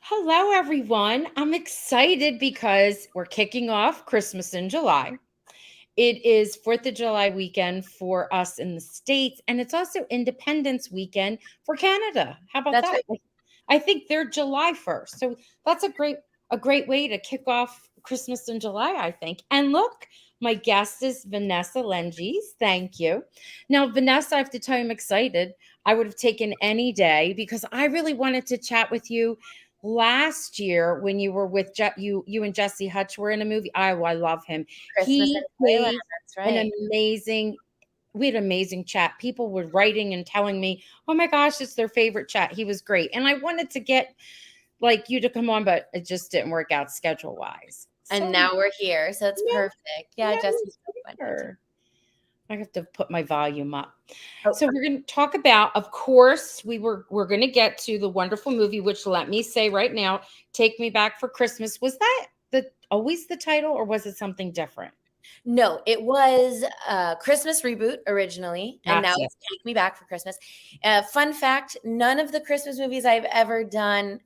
Hello, everyone. I'm excited because we're kicking off Christmas in July. It is 4th of July weekend for us in the States, and it's also Independence weekend for Canada. How about That's that? right. I think they're July 1st. So that's a great way to kick off Christmas in July, I think. And look, my guest is Vanessa Lengies. Thank you. Now, Vanessa, I have to tell you, I'm excited. I would have taken any day because I really wanted to chat with you last year when you were with you and Jesse Hutch were in a movie. Oh, I love him. Christmas in He Toyland. gave That's an right. amazing we had an amazing chat. People were writing and telling me, "Oh my gosh, it's their favorite chat." He was great. And I wanted to get like you to come on, but it just didn't work out schedule wise. And So now we're here, so it's yeah, perfect. Yeah, yeah, Jesse's so funny. sure. I have to put my volume up. Oh, So we're going to talk about, of course, we're going to get to the wonderful movie, which let me say right now, "Take Me Back for Christmas." Was that the always the title, or was it something different? no, it was a Christmas reboot originally, and now That's it. it's Take Me Back for Christmas. Fun fact, none of the Christmas movies I've ever done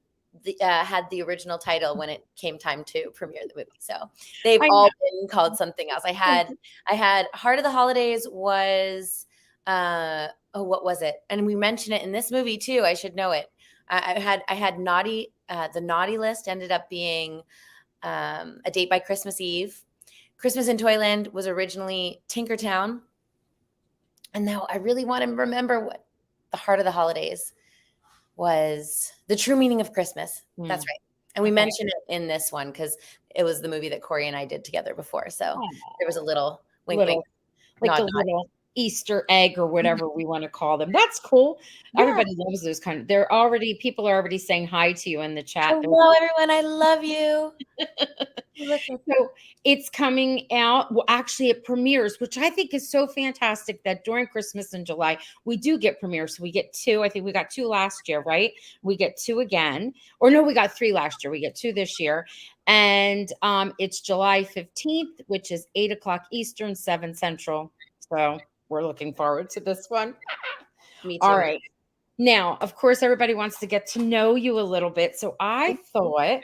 had the original title when it came time to premiere the movie. So they've I all know. been called something else. I had Heart of the Holidays was what was it? And we mention it in this movie too. I should know it. I had Naughty the Naughty List ended up being A Date by Christmas Eve. Christmas in Toyland was originally Tinkertown. And now I really want to remember what the Heart of the Holidays was. The True Meaning of Christmas. That's Hmm, right. And we okay. mentioned it in this one because it was the movie that Corey and I did together before. So there was a little wink, wink, Little like a nod, little Easter egg or nod. whatever we want to call them. That's cool. Yeah. Everybody loves those people are already saying hi to you in the chat. Hello, everyone. I love you. Look at So it's coming out. Well, actually, it premieres, which I think is so fantastic that during Christmas in July, we do get premieres. So we get two. I think we got two last year, right? We get two again. Or no, we got three last year. We get two this year. And it's July 15th, which is 8 o'clock Eastern, 7 Central. So we're looking forward to this one. me All too. right. Now, of course, everybody wants to get to know you a little bit. So I thought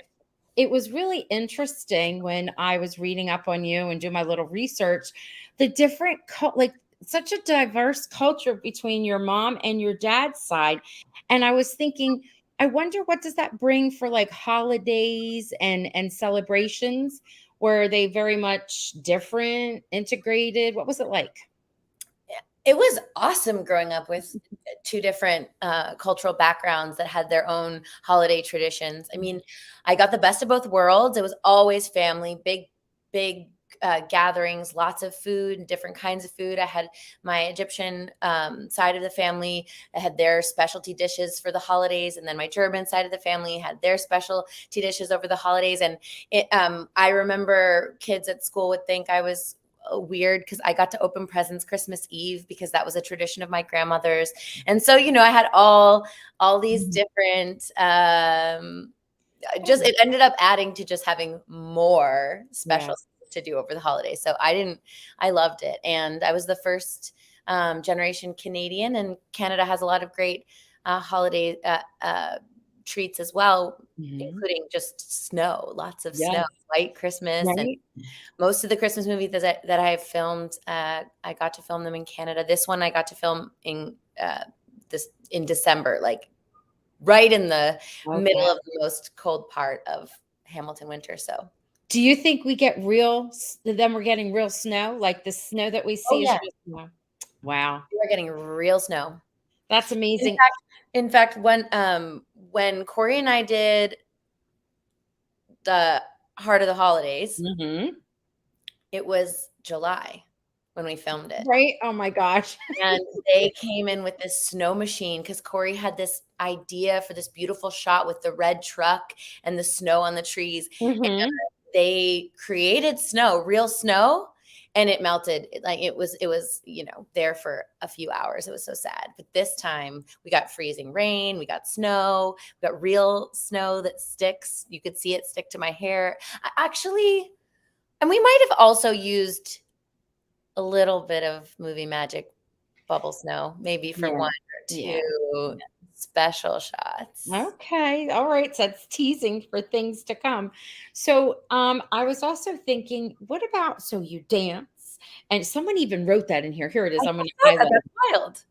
it was really interesting when I was reading up on you and do my little research, the different, like such a diverse culture between your mom and your dad's side. And I was thinking, I wonder what does that bring for like holidays and celebrations? Were they very much different, integrated? What was it like? It was awesome growing up with two different cultural backgrounds that had their own holiday traditions. I mean, I got the best of both worlds. It was always family, big gatherings, lots of food, different kinds of food. I had my Egyptian side of the family that had their specialty dishes for the holidays, and then my German side of the family had their specialty dishes over the holidays. And I remember kids at school would think I was weird because I got to open presents Christmas Eve because that was a tradition of my grandmother's. And so, I had all these Mhm. different just it ended up adding to just having more special Yes. to do over the holidays. So I loved it. And I was the first generation Canadian, and Canada has a lot of great holiday treats as well, Mhm. including just snow, lots of snow, Yes. white Christmas, and Right. most of the Christmas movies that I have filmed, I got to film them in Canada. This one I got to film in December, like right in the Okay. middle of the most cold part of Hamilton winter. So, Do you think we get then we're getting real snow? Like the snow that we oh see is yeah, real snow? Wow. we are getting real snow. That's In amazing. fact, in fact, when Corey and I did the Heart of the Holidays, Mhm. it was July when we filmed it. Right? Oh my gosh. And they came in with this snow machine because Corey had this idea for this beautiful shot with the red truck and the snow on the trees. And Mhm. they created snow, real snow, and it melted. It was, there for a few hours. It was so sad. But this time we got freezing rain, we got snow, we got real snow that sticks. You could see it stick to my hair. Actually, and we might have also used a little bit of movie magic bubble snow, maybe for Yeah. one or Yeah. two Yes. special shots. Okay. All right. So that's teasing for things to come. So I was also thinking, what about so you dance? And someone even wrote that in here. Here it is. I I'm gonna thought that. highlight. That's wild.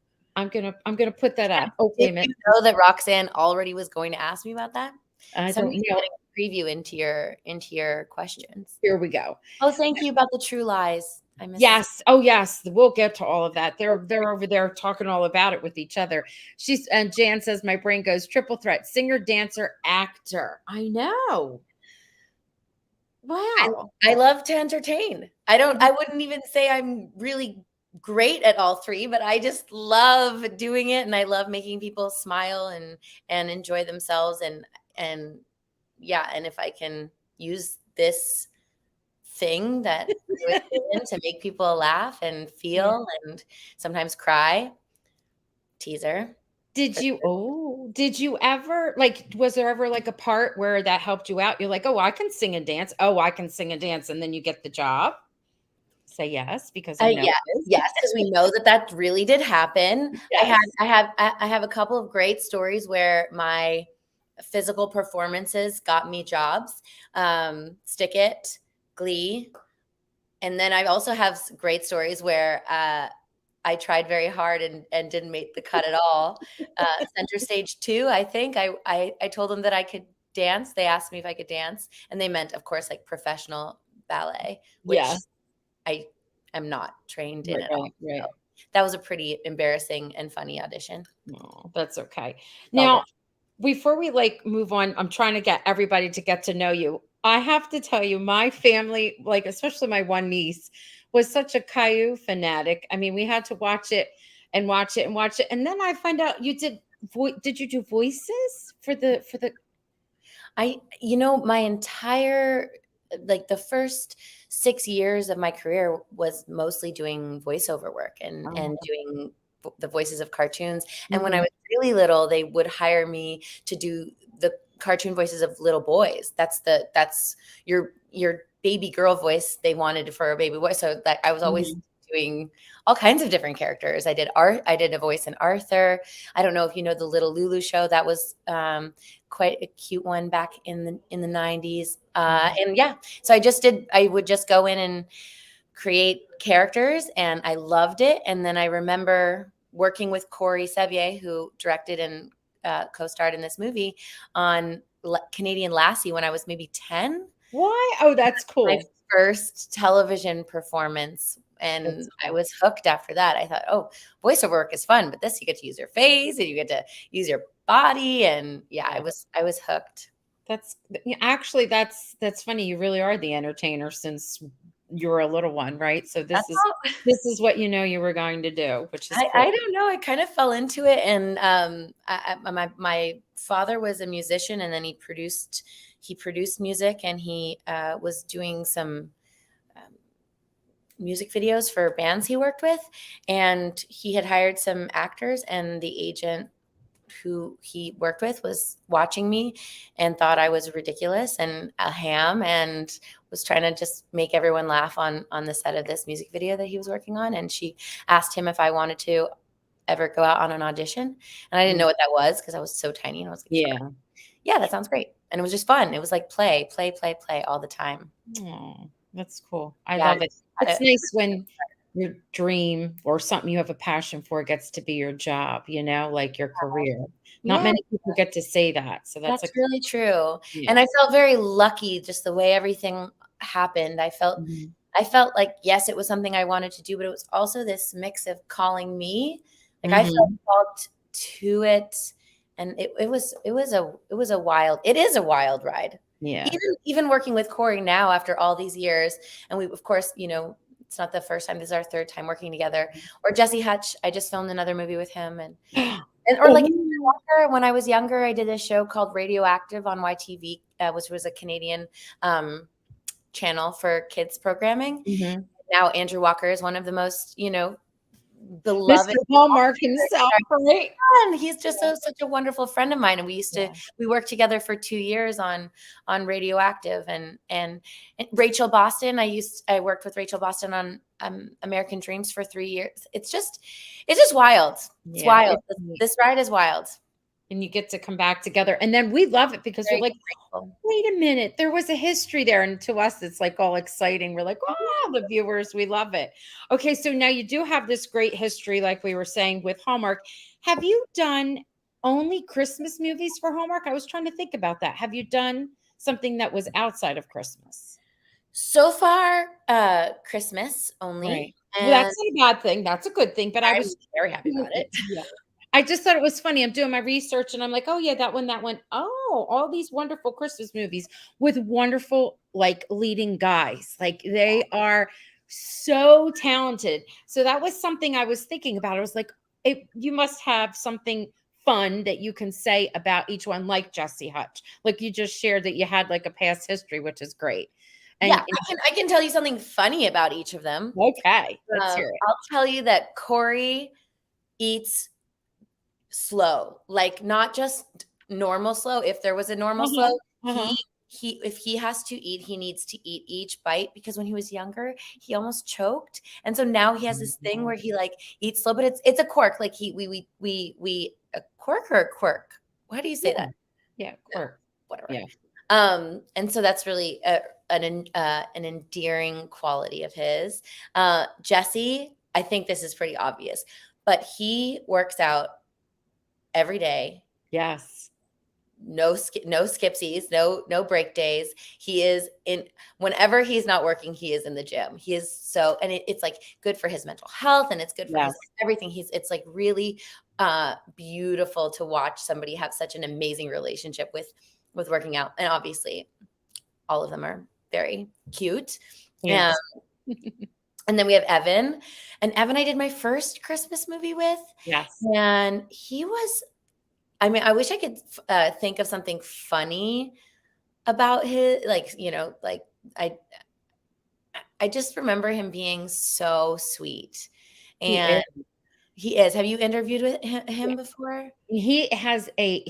I'm gonna put that up. Oh, wait Did a you minute. know that Roxanne already was going to ask me about that? I So I'm don't just know. getting a preview into your questions. Here we go. Oh, thank you about the True Lies. I missed. Yes. Oh, yes. We'll get to all of that. They're over there talking all about it with each other. She's and Jan says my brain goes triple threat: singer, dancer, actor. I know. I Wow. I love to entertain. I wouldn't even say I'm really great at all three, but I just love doing it, and I love making people smile and enjoy themselves, and yeah, and if I can use this thing that I was given to make people laugh and Yeah. feel and sometimes cry, teaser. Did you ever like was there ever like a part where that helped you out? You're like, "Oh, I can sing and dance. Oh, I can sing and dance." And then you get the job? Say yes because I know Yeah, it is. yes, because we know that that really did happen. Yes. I have a couple of great stories where my physical performances got me jobs. Stick It, Glee, and then I also have great stories where I tried very hard and didn't make the cut at all. Center Stage 2, I think I told them that I could dance. They asked me if I could dance, and they meant, of course, like professional ballet, which Yeah. I am not trained in Right, at all. right, So right. that was a pretty embarrassing and funny audition. Oh, that's okay. It's all Now, good. before we like move on, I'm trying to get everybody to get to know you. I have to tell you, my family, like especially my one niece, was such a Caillou fanatic. I mean, we had to watch it and watch it and watch it. And then I find out you did you do voices for the My entire like the first 6 years of my career was mostly doing voiceover work and oh, doing the voices of cartoons. And when I mhm. was really little, they would hire me to do the cartoon voices of little boys. That's your baby girl voice they wanted for a baby boy. So that I was always Mhm. doing all kinds of different characters. I did a voice in Arthur. I don't know if you know the Little Lulu show. That was quite a cute one back in the 90s. And yeah, so I would just go in and create characters, and I loved it. And then I remember working with Corey Sevier, who directed and co-starred in this movie on Canadian Lassie when I was maybe 10. Why? Oh, that's My cool. first television performance, and That's I cool. was hooked after that. I thought, oh, voiceover work is fun, but this you get to use your face and you get to use your body, and yeah, Yeah. I was hooked. Yeah, actually that's funny. You really are the entertainer since you were a little one, right? So That's all. this is what you know you were going to do, which is I cool. don't know. I kind of fell into it, and my father was a musician, and then he produced music, and he was doing some um, music videos for bands he worked with, and he had hired some actors, and the agent who he worked with was watching me and thought I was ridiculous and a ham, and was trying to just make everyone laugh on the set of this music video that he was working on. And she asked him if I wanted to ever go out on an audition, and I didn't Mm, know what that was because I was so tiny, and I was like, sure, yeah. yeah, that sounds great. And it was just fun. It was like play, play, play, play all the time. Oh, that's cool. I Yeah, love it. had It's it. nice when your dream or something you have a passion for gets to be your job, like your career. Not Yeah, many people get to say that. So that's that's a really true. And yeah. I felt very lucky just the way everything happened. Mhm. I felt like, yes, it was something I wanted to do, but it was also this mix of calling me. Like I felt Mhm. called to it. And it was a wild, it is a wild ride. Yeah. Even working with Corey now after all these years. And we, of course, it's not the first time. This is our third time working together. Or Jesse Hutch. I just filmed another movie with him. And or like Oh. when I was younger, I did a show called Radioactive on YTV, which was a Canadian channel for kids programming. Mhm. Now Andrew Walker is one of the most, beloved. Mr. Hallmark himself, right? And he's just such a wonderful friend of mine, and Yeah. we worked together for 2 years on Radioactive, and Rachel Boston. I worked with Rachel Boston on American Dreams for 3 years. It's just wild. It's Yeah. wild. This ride is wild. and you get to come back together. And then we love it because we're Very like, grateful. wait a minute, there was a history there. And to us, it's like all exciting. We're like, oh, the viewers, we love it. Okay, so now you do have this great history, like we were saying with Hallmark. Have you done only Christmas movies for Hallmark? I was trying to think about that. Have you done something that was outside of Christmas? So far, Christmas only, Right. Well, and that's not a bad thing. That's a good thing. But I I'm was, very happy about it. yeah. I just thought it was funny. I'm doing my research and I'm like, oh, yeah, that one, that one. Oh, all these wonderful Christmas movies with wonderful, like, leading guys. Like, they are so talented. So that was something I was thinking about. I was like, you must have something fun that you can say about each one, like Jesse Hutch. Like you just shared that you had like a past history, which is great. Yeah, And I can tell you something funny about each of them. okay, let's hear it. I'll tell you that Corey eats slow, like not just normal slow. If there was a normal Uh-huh. slow, Uh-huh. he if he has to eat, he needs to eat each bite because when he was younger, he almost choked. And so now he has this thing where he like eats slow, but it's a quirk. Like we a quirk or a quirk. Why do you say Yeah. that? Yeah, No, quirk. whatever. Yeah. And so that's really an endearing quality of his. Jesse, I think this is pretty obvious, but he works out every day. Yes. No skipsies, no break days. He is in whenever he's not working, he is in the gym. He is so, and it's like good for his mental health and it's good for his Yes. everything. It's like really beautiful to watch somebody have such an amazing relationship with working out. And obviously all of them are very cute. Um, Yes. and then we have Evan. And Evan I did my first Christmas movie with. Yes. And he was, I mean, I wish I could think of something funny about his, like, like I I just remember him being so sweet. He And he is. Have you interviewed with him is. before? He has a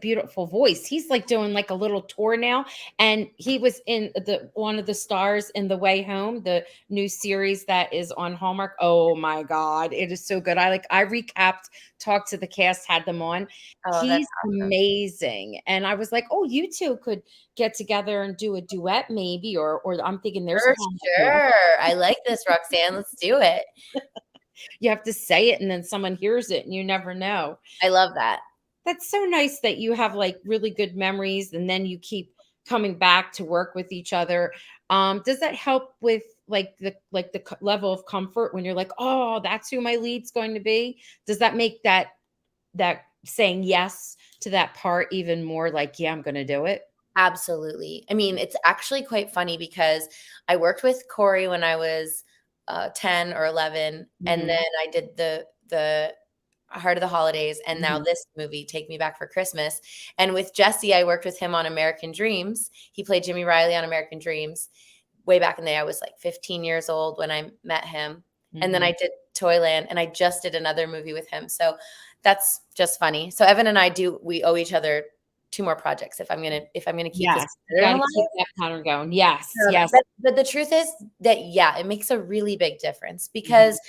beautiful voice. He's like doing like a little tour now, and he was in the one of the stars in The Way Home, the new series that is on Hallmark. Oh my god, it is so good. I recapped, talked to the cast, had them on. Oh, that's He's amazing. And I was like, "Oh, you two could get together and do a duet maybe," or I'm thinking there's a for Hallmark movie. sure. I like this, Roxanne. Let's do it. You have to say it and then someone hears it and you never know. I love that. That's so nice that you have, like, really good memories and then you keep coming back to work with each other. Does that help with, like, the level of comfort when you're like, "Oh, that's who my lead's going to be?" Does that make that saying yes to that part even more like, "Yeah, I'm gonna do it?" Absolutely. I mean, it's actually quite funny because I worked with Corey when I was 10 or 11, and Mhm, then I did the Heart of the Holidays, and now mhm. this movie, Take Me Back for Christmas. And with Jesse, I worked with him on American Dreams. He played Jimmy Riley on American Dreams. Way back in the day, I was like 15 years old when I met him. And then I Mhm. did Toyland, and I just did another movie with him. So that's just funny. So Evan and I we owe each other two more projects if I'm gonna keep this Yes, you pattern gotta keep alive. that pattern going. Yes, yes. But the truth is that, yeah, it makes a really big difference Mhm. because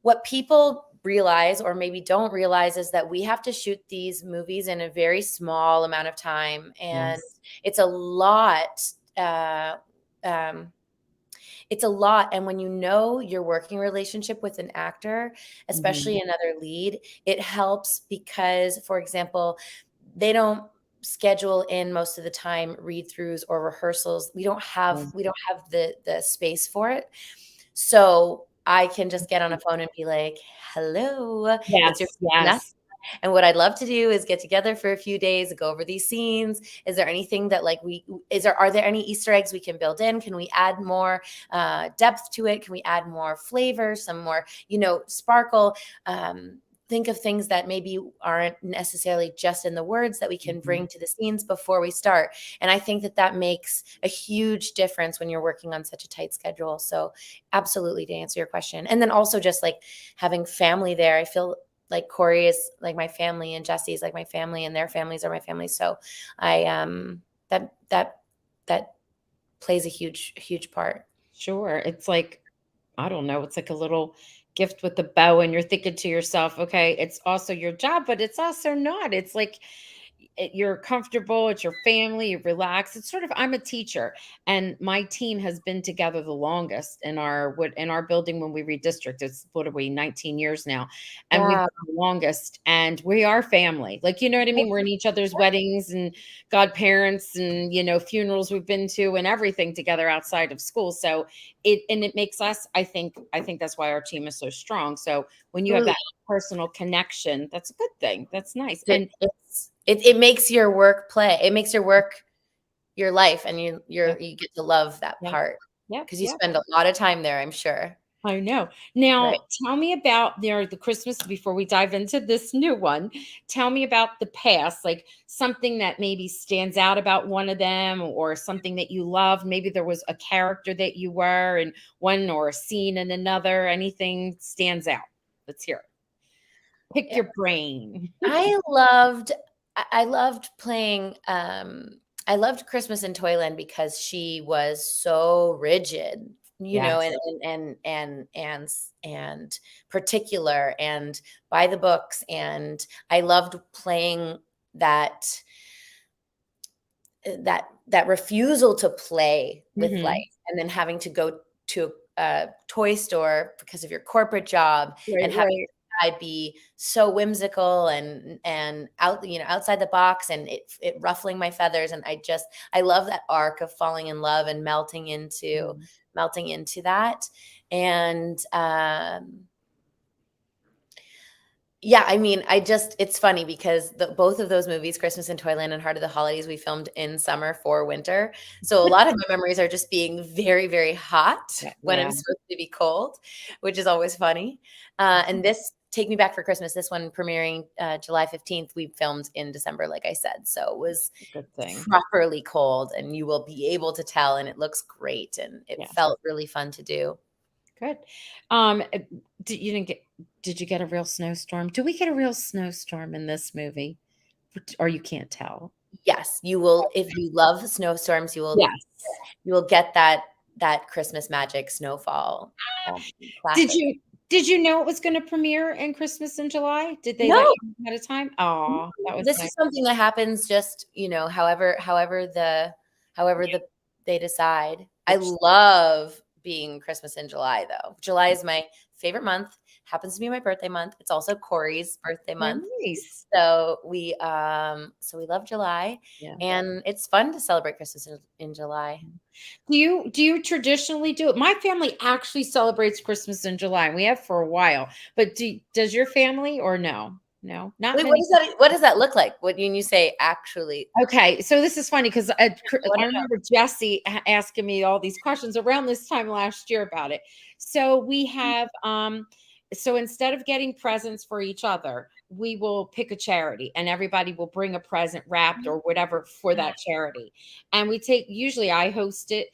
what people realize or maybe don't realize is that we have to shoot these movies in a very small amount of time, and Yes. it's a lot. Uh, um, it's a lot. And when you know your working relationship with an actor, Mhm. especially another lead, it helps because, for example, they don't schedule in most of the time read throughs or rehearsals. We don't have Yeah. we don't have the space for it. So I can just get on a phone and be like, hello, it's your Yes, Vanessa. yes. And what I'd love to do is get together for a few days, go over these scenes. Is there anything that like are there any Easter eggs we can build in? Can we add more depth to it? Can we add more flavor, some more, sparkle? Think of things that maybe aren't necessarily just in the words that we can Mhm. bring to the scenes before we start. And I think that makes a huge difference when you're working on such a tight schedule. So absolutely, to answer your question. And then also just like having family there, I feel like Corey is like my family and Jesse is like my family and their families are my family. So I that plays a huge part. Sure. It's like, I don't know, it's like a little gift with a bow, and you're thinking to yourself, okay, it's also your job, but it's also not. It's like you're comfortable, it's your family, you relax. It's sort of, I'm a teacher, and my team has been together the longest in our building when we redistrict. It's what are we, 19 years now, and we've Wow. been the longest, and we are family. Like, you know what I mean? We're in each other's weddings and godparents and funerals we've been to and everything together outside of school. So it makes us, I think that's why our team is so strong. So when you have Absolutely. that personal connection, that's a good thing. That's nice. It, it makes your work play. It makes your work your life, and Yep, you get to love that yep, part yep, because you yep. spend a lot of time there, I'm sure. I know. Right. Now, tell me about the Christmas before we dive into this new one. Tell me about the past, like something that maybe stands out about one of them, or something that you loved. Maybe there was a character that you were in one, or a scene in another. Anything stands out? Let's hear it. Pick Yeah. your brain. I loved playing I loved Christmas in Toyland because she was so rigid, Yes. and particular and by the books, and I loved playing that that refusal to play with life, Hmm. and then having to go to a toy store because of your corporate job, Right, and having right. I be so whimsical and outside the box, and it ruffling my feathers, and I love that arc of falling in love and Mhm. melting into that. And yeah, I mean, it's funny because both of those movies, Christmas in Toyland and Heart of the Holidays, we filmed in summer for winter. So a lot of my memories are just being very, very hot Yeah, when I'm yeah. supposed to be cold, which is always funny. And this Take Me Back for Christmas, this one premiering July 15th, we filmed in December, like I said. So it was Good thing. properly cold, and you will be able to tell, and it looks great, and it Yeah. felt really fun to do. Good. Um, uh, you didn't get? Did you get a real snowstorm? Do we get a real snowstorm in this movie, or you can't tell? Yes, you will. If you love snowstorms, Yes. you will get that Christmas magic snowfall, Did classic. you did you know it was going to premiere in Christmas in July? Did they let No, you know ahead of time? Oh, that was this nice. is something that happens just, however they decide. I Which love being Christmas in July, though. July is my favorite month, happens to be my birthday month. It's also Corey's birthday month. nice. So we love July, Yeah. and it's fun to celebrate Christmas in July. Do you traditionally do it? My family actually celebrates Christmas in July. We have for a while, but does your family or no? No, not Wait, many. what does that look like? What when you say actually? Okay, so this is funny because I What remember Jesse asking me all these questions around this time last year about it. So we have, so instead of getting presents for each other, we will pick a charity, and everybody will bring a present wrapped or whatever for that charity. And usually I host it.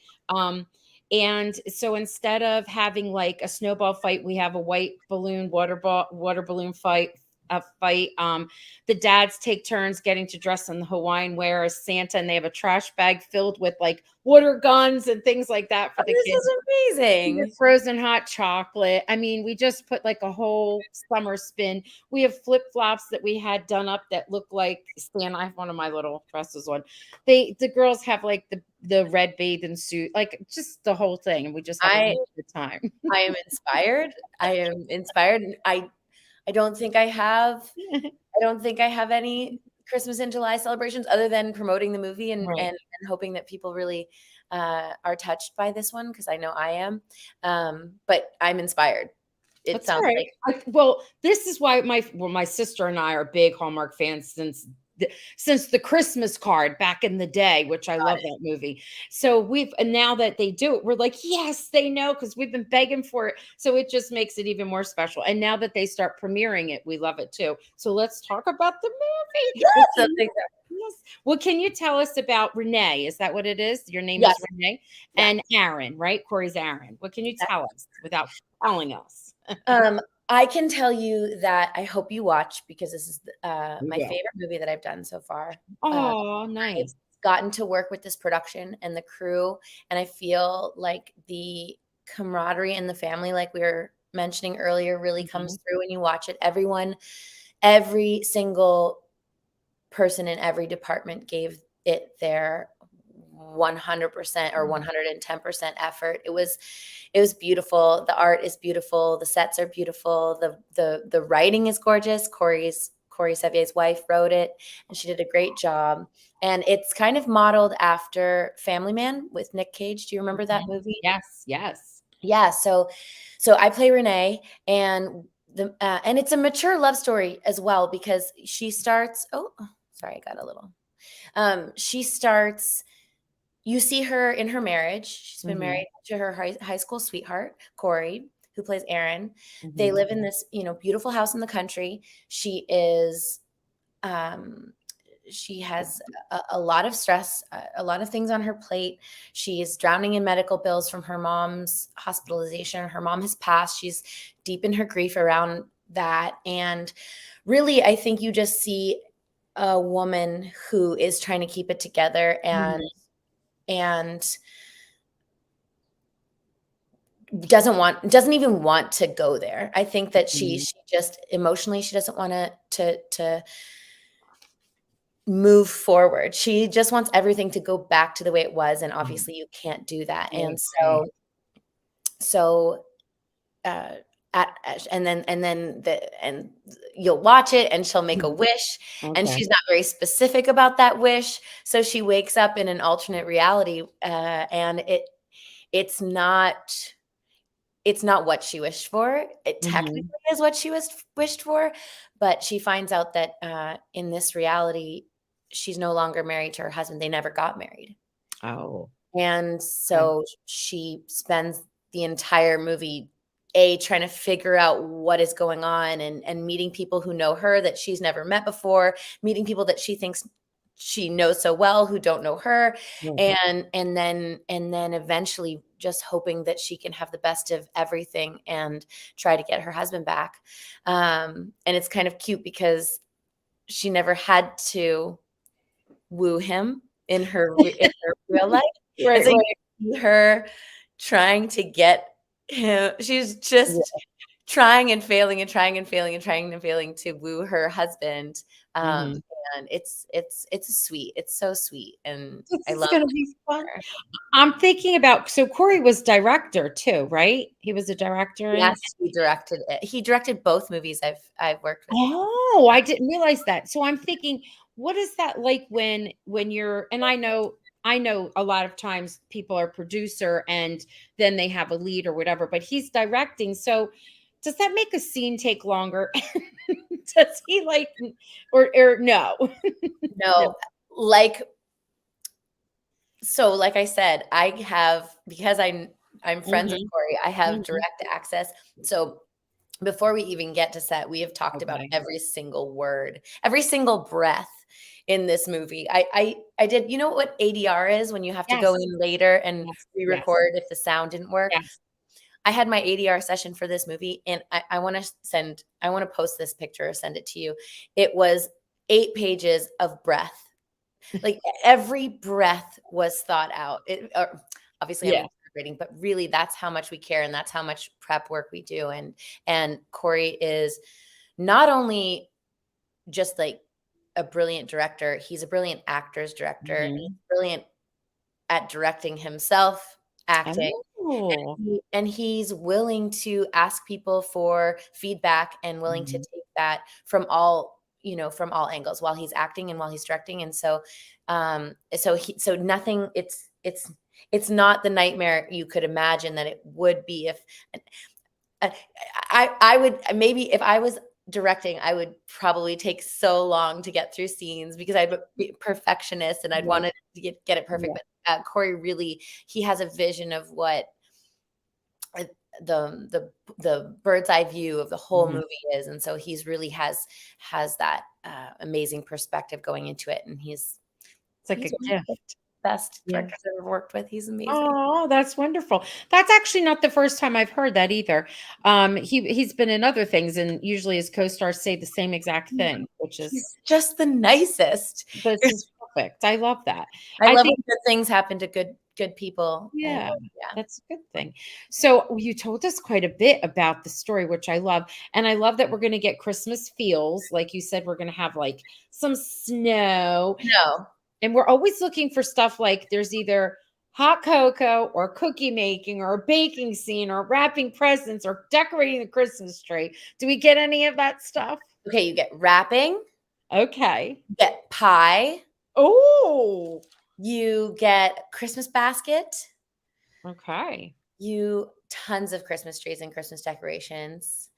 And so instead of having like a snowball fight, we have a white balloon water balloon fight. The dads take turns getting to dress in the Hawaiian wear as Santa, and they have a trash bag filled with like water guns and things like that for Oh, the this kids. is We have amazing. frozen hot chocolate. I mean, we just put like a whole summer spin. We have flip flops that we had done up that look like Stan. I have one of my little dresses on. The girls have like the red bathing suit, like just the whole thing, and we just have a I really good time. I am inspired. I am inspired. I don't think I don't think I have any Christmas in July celebrations other than promoting the movie, Right. and hoping that people really are touched by this one, because I know I am. But I'm inspired. It That's all sounds right. like Well, this is why my sister and I are big Hallmark fans since the Christmas Card back in the day, which I love that movie. So and now that they do it, we're like, yes, they know, because we've been begging for it. So it just makes it even more special. And now that they start premiering it, we love it too. So let's talk about the movie. yes, something. Yes. Well, can you tell us about Renee? Is that what it is? Your name is Yes, Renee, yeah. and Aaron, right? Corey's Aaron. What can you tell us without telling us? Um, I can tell you that I hope you watch, because this is We my will. favorite movie that I've done so far. Oh, I've nice. gotten to work with this production and the crew, and I feel like the camaraderie in the family, like mentioning earlier really comes Mhm. through when you watch it. Every single person in every department gave it their 100% or 110% effort. It was beautiful. The art is beautiful. The sets are beautiful. The writing is gorgeous. Corey Sevier's wife wrote it, and she did a great job. And it's kind of modeled after Family Man with Nick Cage. Do you remember that Mhm. movie? Yes, yes. Yeah. So I play Renee, and and it's a mature love story as well because she starts. Oh, sorry, I got a little. She starts. You see her in her marriage. She's been Mhm, married to her high school sweetheart, Corey, who plays Aaron. They mhm, live in this, beautiful house in the country. Um, she has a lot of stress, a lot of things on her plate. She's drowning in medical bills from her mom's hospitalization. Her mom has passed. She's deep in her grief around that. And really, I think you just see a woman who is trying to keep it together mhm, and doesn't even want to go there. I think that she mhm, she just emotionally she doesn't want to move forward. She just wants everything to go back to the way it was, and mhm. obviously you can't do that. I And agree. so uh and you'll watch it and she'll make a Mhm. wish, and Okay. she's not very specific about that wish. So she wakes up in an alternate reality, and it's not it's not what she wished for. It technically Mhm. is what she wished for, but she finds out that, in this reality, she's no longer married to her husband. They never got married. Oh, And okay. so she spends the entire movie, A, trying to figure out what is going on and meeting people who know her that she's never met before, meeting people that she thinks she knows so well who don't know her, Mm. and then eventually just hoping that she can have the best of everything and try to get her husband back. And it's kind of cute because she never had to woo him in her real life, and Right, so you right. see her trying to get him. She's just Yeah. trying and failing and trying and failing and trying and failing to woo her husband, Mhm. and it's sweet. It's so sweet, and This I is love gonna be fun. her. I'm thinking about so Corey was director too, right? He was a director in. Yes, he directed it. He directed both movies I've worked with. Oh, I didn't realize that. So I'm thinking, what is that like when you're and I know a lot of times people are producer and then they have a lead or whatever, but he's directing. So does that make a scene take longer? Does he like or no? No. No, like like I said, I have because I'm friends with Mhm. Corey, I have Mhm. direct access. So before we even get to set, we have talked about Okay. every single word, every single breath in this movie. I did, you know what ADR is when you have to go Yes. in later and Yes. Yes. re-record if the sound didn't work? Yes. I had my ADR session for this movie, and I want to post this picture or send it to you. It was 8 pages of breath. Like every breath was thought out. Obviously, I'm Yeah. exaggerating, but really, that's how much we care, and that's how much prep work we do. And Corey is not only just like a brilliant director; he's a brilliant actor's director. He's Mhm. brilliant at directing himself, acting, Oh. and he's willing to ask people for feedback and willing to Mhm. take that from all angles while he's acting and while he's directing. And so nothing it's not the nightmare you could imagine that it would be if uh, I would maybe if I was directing, I would probably take so long to get through scenes because I'd be a perfectionist and I'd Yeah. want to get it perfect. Yeah. But Corey really he has a vision of what uh, the bird's eye view of the whole Mhm. movie is, and so he's really has that amazing perspective going into it, and It's like he's a one of the gift. best Yeah. directors I've ever worked with. He's amazing. Oh, that's wonderful. That's actually not the first time I've heard that either. He's been in other things, and usually his co-stars say the same exact thing, which is He's just the nicest. this is perfect. I love that. I I love think when good things happen to good good people. And Yeah, yeah. that's a good thing. So you told us quite a bit about the story, which I love. And I love that we're going to get Christmas feels. Like you said, we're going to have like some snow. No. And we're always looking for stuff like there's either hot cocoa or cookie making or a baking scene or wrapping presents or decorating the Christmas tree. Do we get any of that stuff? Okay, you get wrapping, Okay. you get pie, Oh, you get Christmas basket, okay. you tons of Christmas trees and Christmas decorations.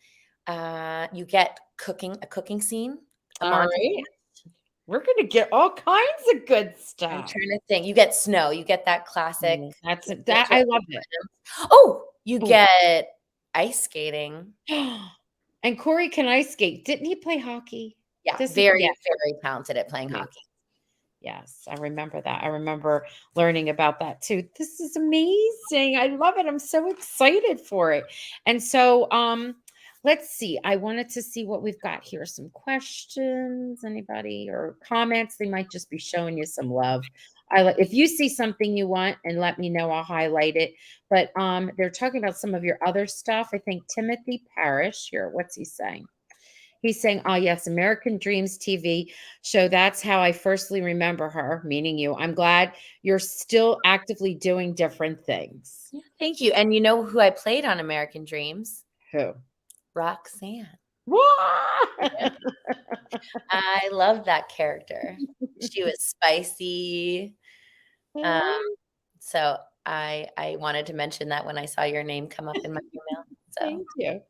You get a cooking scene, a All montage. right. We're going to get all kinds of good I'm stuff. trying to think. You get snow. You get that classic. That's it. That winter- I love it. Oh, you Oh. get ice skating. And Corey can ice skate. Didn't he play hockey? Yeah, Does he? very, Yeah. very talented at playing Yes. hockey. Yes, I remember that. I remember learning about that too. This is amazing. I love it. I'm so excited for it. And so let's see. I wanted to see what we've got here. Some questions, anybody or comments. They might just be showing you some love. If you see something you want and let me know, I'll highlight it. But they're talking about some of your other stuff. I think Timothy Parrish here. What's he saying? He's saying, "Oh, yes, American Dreams TV show. That's how I firstly remember her," meaning you. "I'm glad you're still actively doing different things." Yeah, thank you. And you know who I played on American Dreams? Who? Roxanne. What? I love that character. She was spicy. Um, so I wanted to mention that when I saw your name come up in my email. So Thank you.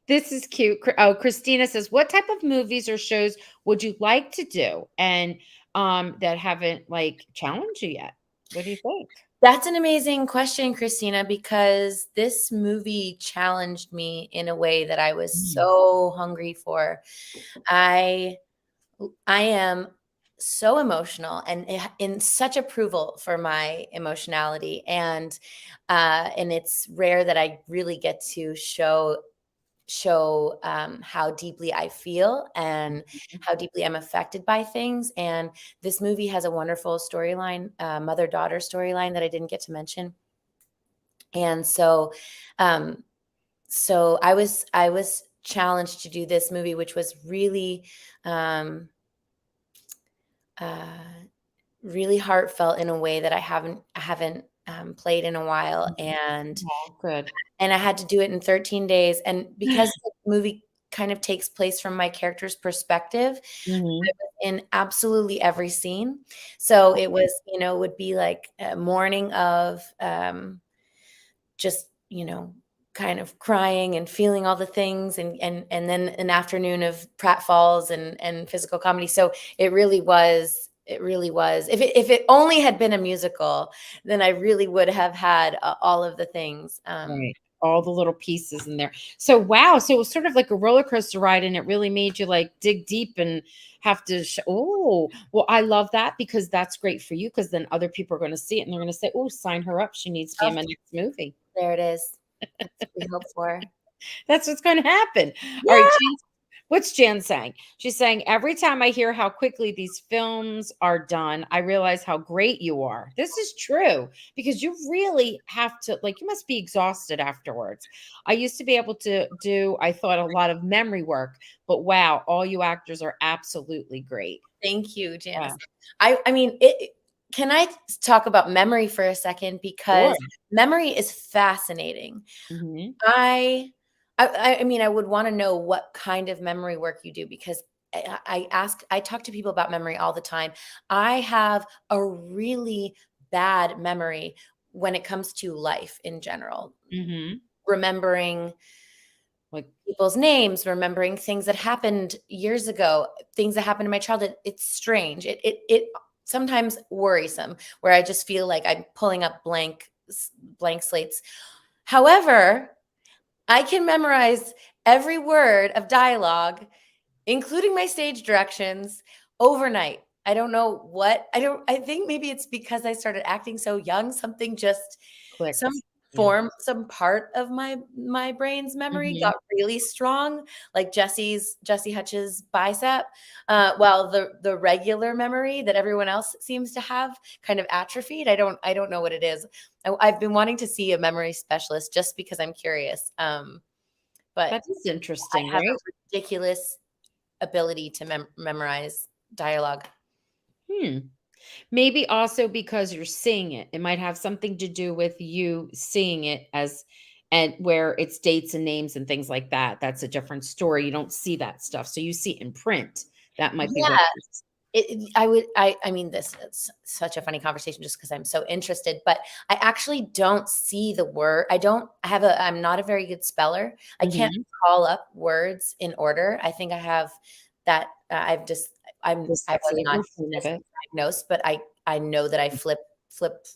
This is cute. Oh, Christina says, "What type of movies or shows would you like to do and that haven't like challenged you yet? What do you think?" that's an amazing question, Christina, because this movie challenged me in a way that I was Mm. so hungry for. I I am so emotional and in such approval for my emotionality, and it's rare that I really get to show how deeply I feel and how deeply I'm affected by things. And this movie has a wonderful storyline, mother daughter storyline that I didn't get to mention. And um, so I was challenged to do this movie, which was um, uh, really heartfelt in a way that I haven't played in a while, Oh, good. and I had to do it in 13 days. And because the movie kind of takes place from my character's perspective, I Mhm. was in absolutely every scene. So it was, would be like a morning of just, kind of crying and feeling all the things, and then an afternoon of pratfalls and physical comedy. So it really was. If it only had been a musical, then I really would have had all of the things. Right. All the little pieces in there. So wow, so it was sort of like a roller coaster ride and it really made you like dig deep and have to oh, well, I love that because that's great for you because then other people are going to see it and they're going to say, "Oh, sign her up. She needs to be in Oh, my next movie." there it is. That's what we hope for. That's what's going to happen. All right, Yeah. what's Jan saying? She's saying, "Every time I hear how quickly these films are done, I realize how great you are." This is true because you really have to, like, you must be exhausted afterwards. I used to be able to do, I thought, a lot of memory work, but wow, all you actors are absolutely great. Thank you, Janice. Wow. I mean, can I talk about memory for a second? Sure. Because memory is fascinating. Mhm. I mean, I would want to know what kind of memory work you do, because I talk to people about memory all the time. I have a really bad memory when it comes to life in general, Mhm. remembering Like, people's names, remembering things that happened years ago, things that happened in my childhood. It's strange. It sometimes worrisome, where I just feel like I'm pulling up blank slates. However, I can memorize every word of dialogue, including my stage directions, overnight. I don't know what. I think maybe it's because I started acting so young. Something just some clicks. Yeah. some part of my brain's memory Mhm. got really strong, like Jesse Hutch's bicep, while the regular memory that everyone else seems to have kind of atrophied. I don't know what it is. I've been wanting to see a memory specialist just because I'm curious. But That is I interesting, have a right? ridiculous ability to memorize dialogue. Hmm. Maybe also because you're seeing it. It might have something to do with you seeing it as and where it's dates and names and things like that. That's a different story. You don't see that stuff. So you see it in print. That might be Yeah. what it is. I mean, this is such a funny conversation just because I'm so interested, but I actually don't see the word. I'm not a very good speller. I can't Mhm. call up words in order. I think I have that. I was Dyslexia not version of it. diagnosed, but I know that I flip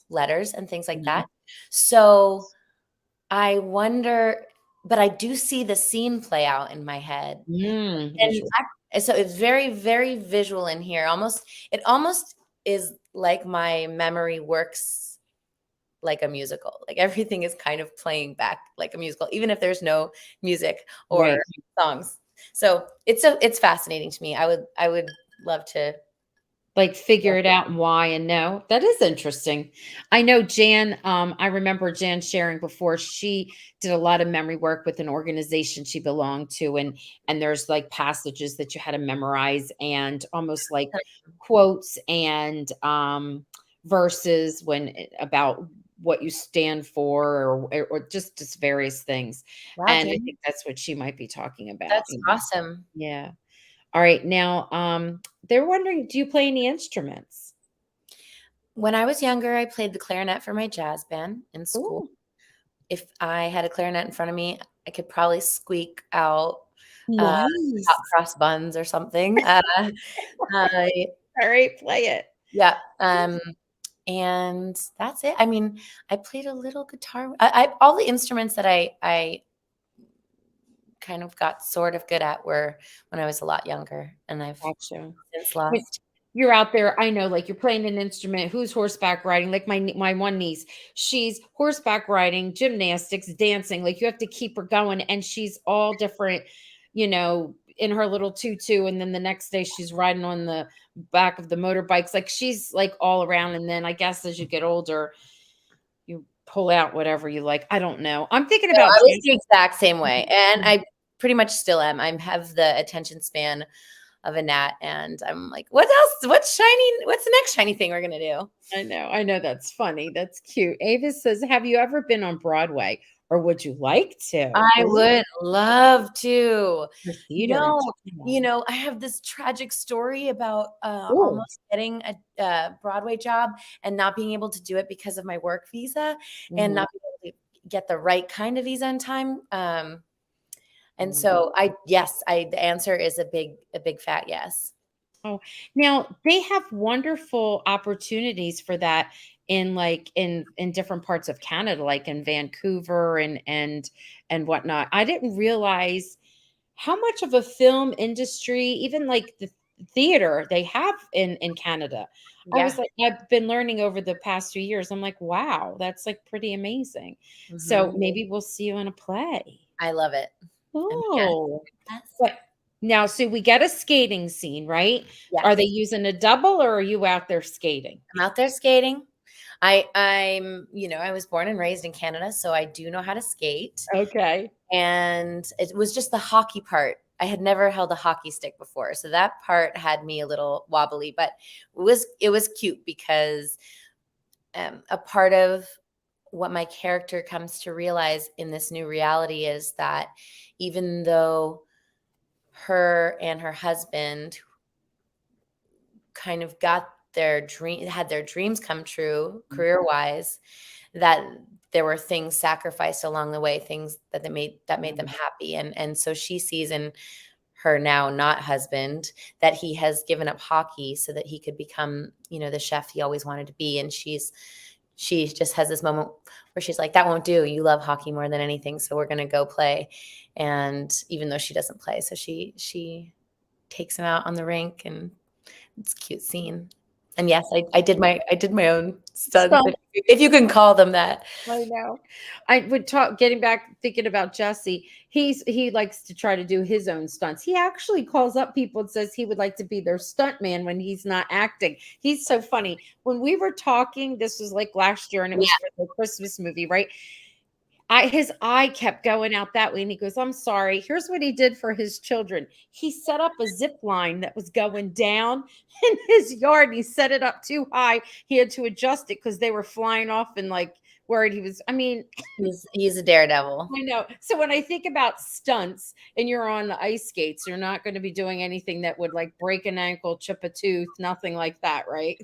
letters and things like Mhm. that. So I wonder, but I do see the scene play out in my head. And Visual. so it's very, very visual in here. It almost is like my memory works like a musical. Like everything is kind of playing back like a musical, even if there's no music or Right. songs. So it's fascinating to me. I would love to. Like, figure it out and why and no. That is interesting. I know Jan, I remember Jan sharing before she did a lot of memory work with an organization she belonged to, and there's, like, passages that you had to memorize and almost like quotes and, verses about what you stand for or just various things, Wow, and I Jamie, think that's what she might be talking about, that's awesome. Yeah. Alright, now, they're wondering, do you play any instruments? When I was younger, I played the clarinet for my jazz band in school. Ooh, If I had a clarinet in front of me, I could probably squeak out, uh, hot nice. cross buns or something. I Alright, play it. Yeah, and that's it. I mean, I played a little guitar. I all the instruments that I kind of got sort of good at were when I was a lot younger, and I've Gotcha. since When lost. you're out there, I know, like, you're playing an instrument, who's horseback riding? Like, my one niece, she's horseback riding, gymnastics, dancing, like, you have to keep her going, and she's all different, in her little tutu, and then the next day, she's riding on the back of the motorbikes, like, she's, like, all around, and then I guess as you get older, you pull out whatever you like, I don't know. I'm thinking No, about I was tran the exact same way, and I pretty much still am. I have the attention span of a gnat, and I'm like, "What else? What's shiny? What's the next shiny thing we're gonna do?" I know, that's funny, that's cute. Avis says, "Have you ever been on Broadway, or would you like to?" I Ooh, would love to. for theater in No, general. I have this tragic story about, Ooh, almost getting a Broadway job and not being able to do it because of my work visa and mhm, not being able to get the right kind of visa in time, and mm. so the answer is a big fat yes. Oh, now they have wonderful opportunities for that in different parts of Canada, like in Vancouver and whatnot. I didn't realize how much of a film industry, even like the theater they have in Canada. I was Yeah, like, I've been learning over the past few years. I'm like, wow, that's like pretty amazing. So mhm. maybe we'll see you in a play. I love it. I mean, yes, Oh, yes, but now, so we get a skating scene, right? Are they yes. using a double or are you out there skating? I'm out there skating. I was born and raised in Canada, so I do know how to skate. Okay. And it was just the hockey part. I had never held a hockey stick before, so that part had me a little wobbly, but it was cute because a part of what my character comes to realize in this new reality is that even though her and her husband kind of had their dreams come true career wise, that there were things sacrificed along the way, things that made them Mhm. happy. And so she sees in her now not husband that he has given up hockey so that he could become, the chef he always wanted to be. And she just has this moment where she's like, that won't do. You love hockey more than anything. So we're gonna go play. And even though she doesn't play, so she takes him out on the rink, and it's a cute scene. And yes, I did my own stunts, So if you can call them that. I know. I would talk getting back thinking about Jesse. He likes to try to do his own stunts. He actually calls up people and says he would like to be their stunt man when he's not acting. He's so funny. When we were talking, this was like last year and it was Yeah, for the Christmas movie, right? I his eye kept going out that way, and he goes, "I'm sorry." Here's what he did for his children. He set up a zip line that was going down in his yard. And he set it up too high. He had to adjust it because they were flying off and like worried he was. I mean, he's a daredevil. I know. So when I think about stunts and you're on the ice skates, you're not going to be doing anything that would like break an ankle, chip a tooth, nothing like that, right?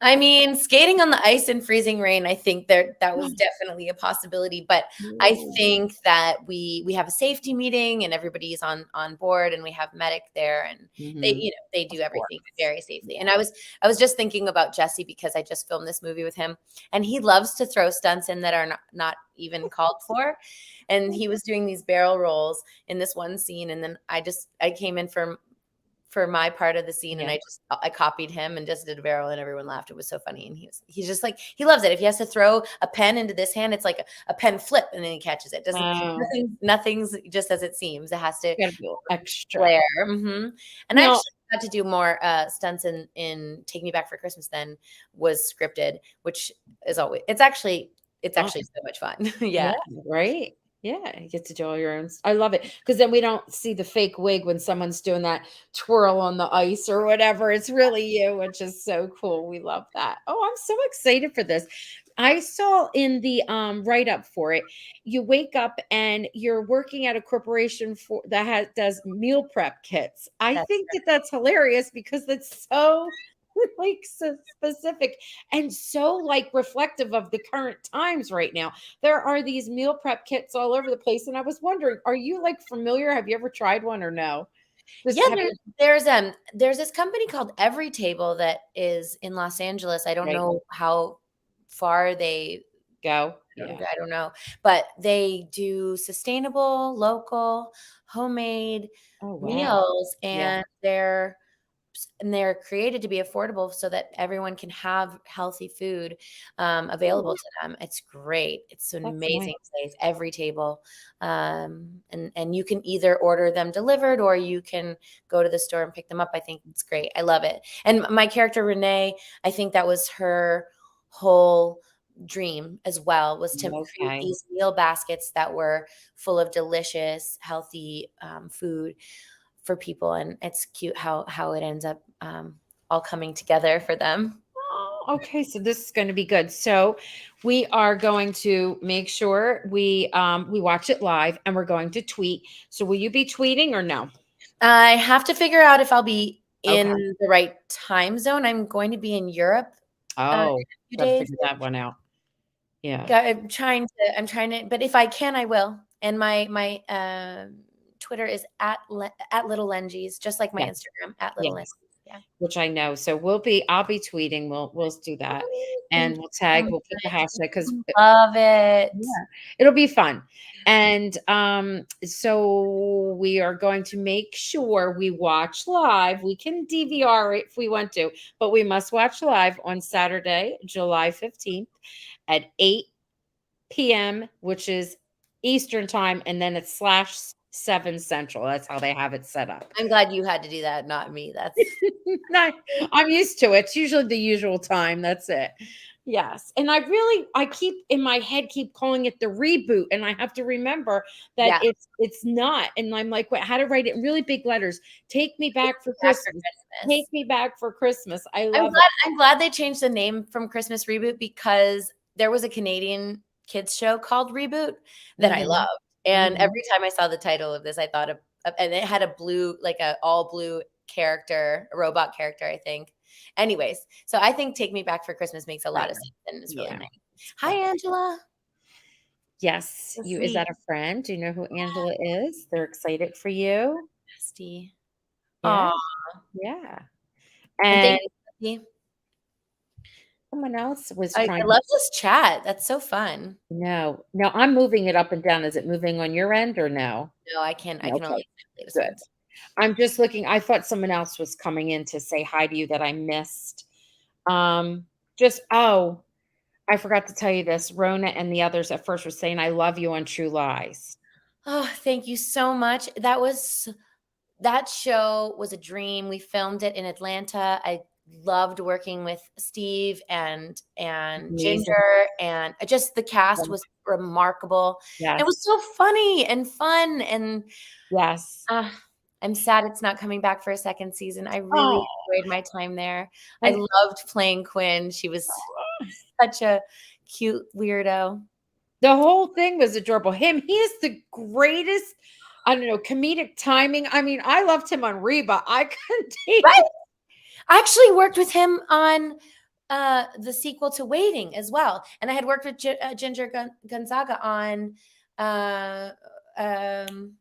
I mean, skating on the ice in freezing rain, I think that was definitely a possibility. But I Mm. think that we have a safety meeting and everybody's on board, and we have medic there, and Mhm. they Of do everything course. very safely. And I was just thinking about Jesse because I just filmed this movie with him, and he loves to throw stunts in that are not even called for. And he was doing these barrel rolls in this one scene, and then I came in for my part of the scene, and Yeah. I copied him and just did a barrel, and everyone laughed. It was so funny, and he's just like, he loves it. If he has to throw a pen into this hand, it's like a pen flip, and then he catches it. Doesn't Oh, nothing's just as it seems. It has to gotta be a little extra. flare. And I Now, actually got to do more stunts in Take Me Back for Christmas than was scripted, which is always it's actually so much fun. yeah, Yeah. right? Yeah, you get to do all your own I love it because then we don't see the fake wig when someone's doing that twirl on the ice or whatever. It's really you, which is so cool. We love that. Oh, I'm so excited for this. I saw in the write-up for it, you wake up and you're working at a corporation for that has does meal prep kits. I That's think that that's hilarious because it's so like so specific and so like reflective of the current times right now. There are these meal prep kits all over the place, and I was wondering, are you like familiar? Have you ever tried one or no? This Yeah, have you there's this company called Every Table that is in Los Angeles. I don't right, know how far they go? Yeah. I don't know, but they do sustainable, local, homemade Oh wow. meals, Yeah. and they're created to be affordable so that everyone can have healthy food Oh, available to them. It's great. It's an that's nice. amazing place. Every table, and you can either order them delivered or you can go to the store and pick them up. I think it's great. I love it. And my character Renee, I think that was her whole dream as well, was to create Okay. these meal baskets that were full of delicious, healthy food for people, and it's cute how it ends up all coming together for them. Oh, okay. So this is going to be good. So we are going to make sure we watch it live and we're going to tweet. So will you be tweeting or no? I have to figure out if I'll be Okay. in the right time zone. I'm going to be in Europe in Oh, a few got to days. figure that one out. Yeah. I'm trying to, but if I can, I will. And my Twitter is at Little Lengies, just like my Yes. Instagram at Little Yes. Lengies. Yeah. Which I know. So I'll be tweeting. We'll do that. Oh, And thank you we'll tag, so we'll put the hashtag because much. Love it. yeah, it'll be fun. And so we are going to make sure we watch live. We can DVR it if we want to, but we must watch live on Saturday, July 15th at 8 p.m., which is Eastern time, and then it's /7 Central. That's how they have it set up. I'm glad you had to do that, not me. That's No, I'm used to it. It's usually the usual time. That's it. Yes. And I keep in my head keep calling it the reboot. And I have to remember that yeah. it's not. And I'm like, what how to write it in really big letters. Take me back for Back for Christmas. Take Christmas. me back for Christmas. I I'm love it. glad I'm glad they changed the name from Christmas Reboot because there was a Canadian kids show called Reboot that I Mhm, loved, and mhm. every time I saw the title of this, I thought of and it had a blue like a all blue character, a robot character, I think. Anyways, so I think Take Me Back for Christmas makes a lot of Better. sense and it's really Yeah. nice. It's Hi, better. Angela. Yes. So You is that sweet. a friend? Do you know who Angela is? They're excited for you. Bestie. Yeah. Aw, Yeah. and And thank you, bestie. someone else was I trying. love this chat. That's so fun. No. No, I'm moving it up and down. Is it moving on your end or no? No, I can Okay, only see the latest good. ones. I'm just looking I thought someone else was coming in to say hi to you that I missed. Um, just oh, I forgot to tell you this. Rona and the others at first were saying, "I love you" on True Lies. Oh, thank you so much. That show was a dream. We filmed it in Atlanta. I loved working with Steve and Amazing. Ginger, and just the cast was remarkable. It Yes. was so funny and fun, and Yes. uh, I'm sad it's not coming back for a second season. I really Oh, enjoyed my time there. I I loved playing Quinn. She was such a cute weirdo. the whole thing was adorable. He is the greatest, I don't know, comedic timing. I mean, I loved him on Reba. I couldn't Right. even I actually worked with him on the sequel to Waiting as well, and I had worked with Ginger Gonzaga on uh, um,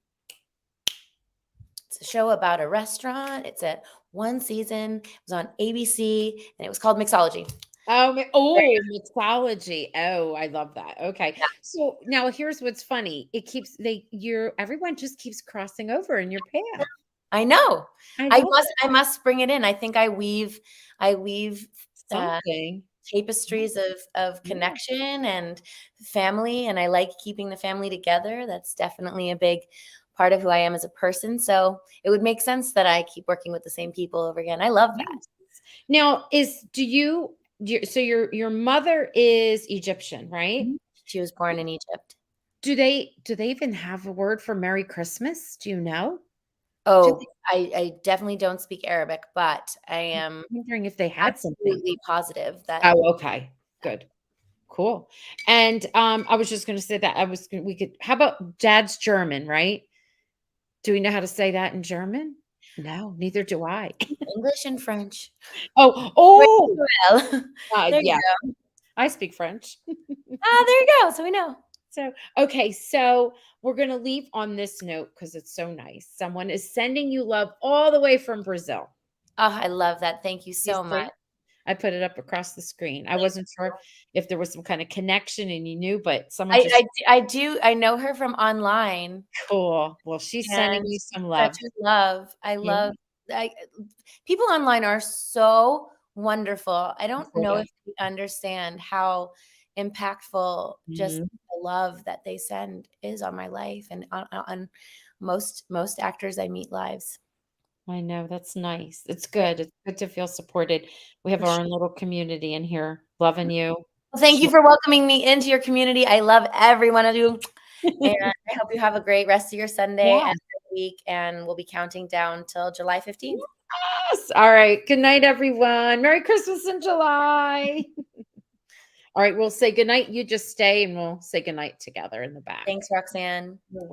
it's a show about a restaurant. It's a one season. It was on ABC, and it was called Mixology. oh, mixology. Oh, I love that. Okay. So now here's what's funny. It keeps they you're everyone just keeps crossing over in your path. I know. I love it. I must bring it in. I think I weave uh, Something. tapestries of Yeah. connection and family, and I like keeping the family together. That's definitely a big part of who I am as a person. So it would make sense that I keep working with the same people over again. I love that. Yes. Now, so your mother is Egyptian, right? Mhm. She was born in Egypt. Do they even have a word for Merry Christmas? Do you know? Do Oh, they I definitely don't speak Arabic, but I I'm am wondering if they had something. absolutely positive that Oh, okay. Good. Cool. And, I was just gonna say that we could how about dad's German, right? Do we know how to say that in German? No, neither do I. English and French. Oh, Very oh, well. There you yeah, go. I speak French. There you go. So we know. So, okay, so we're gonna leave on this note because it's so nice. Someone is sending you love all the way from Brazil. Oh, I love that. Thank you You so much. see? I put it up across the screen. I wasn't sure if there was some kind of connection and you knew, but someone just I know her from online, cool. Well, she's sending and you some such love. a love. I Yeah, love I people online are so wonderful. I don't so know good. if we understand how impactful just Mhm. the love that they send is on my life and on most actors I meet lives. I know, that's nice. It's good. It's good to feel supported. We have For our sure. own little community in here, loving you. Well, thank you for welcoming me into your community. I love every one of you, and I hope you have a great rest of your Sunday Yeah. and week, and we'll be counting down till July 15th. Yes. All right. Good night, everyone. Merry Christmas in July. All right. We'll say good night. You just stay and we'll say good night together in the back. Thanks, Roxanne. You're welcome.